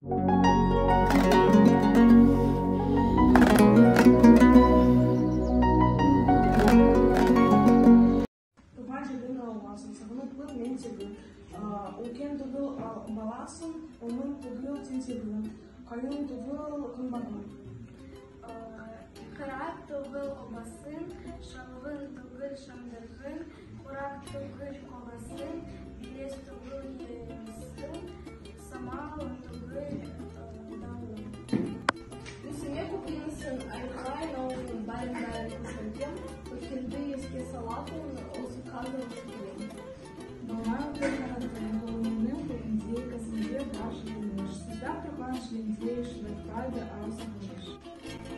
Ulken tugul balasın, onun tugul tintibin, kayın tugul kunbagın. Kırat tugul obasın, şalvın tugul şandırgın, kurak tugul kovasın, biles tugul yerimizsin, samalın tugul dağılın. Үсіңе көкенісін айқай науының бәрін көшірген, өткенді еске салатын осы қазір өткенен. Бала өтіргенін қолының көкінде кәсінде бар жігініш, сізда тұрған шлемде шведкайды арасығыныш.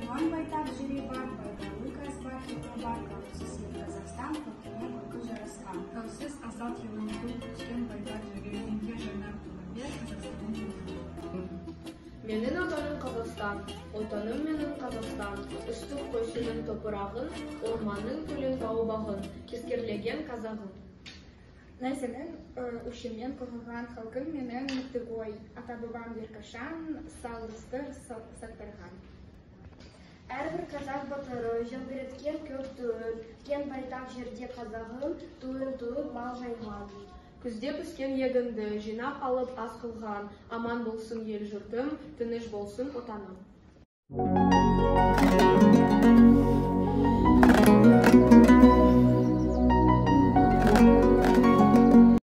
Ван байтак жири бар, байдалы казбар, бар, каусыз Казахстан, көкене көкі жарасқан. Каусыз азат елін бұл көскен байтак жири, енге жанар туғанбе Казахстанның жүрді. Менің отаным Қазақстан, отаным менің Қазақстан, үстік көшінің топырағын, орманның күлін бау-бағын, кескерлеген қазағын. Нәсілін үшімен қорғаған халқым менің мүттігой, ата-бабам еркашан, салыстыр сақтырған. Әрбір қазақ батыры, желбіреткен көк туын, кен байтақ жерде қазағым, туын мал жайған. Күзде піскен егінді жинап алып ас қылған, аман болсын ел жұртым, тыныш болсын отаным.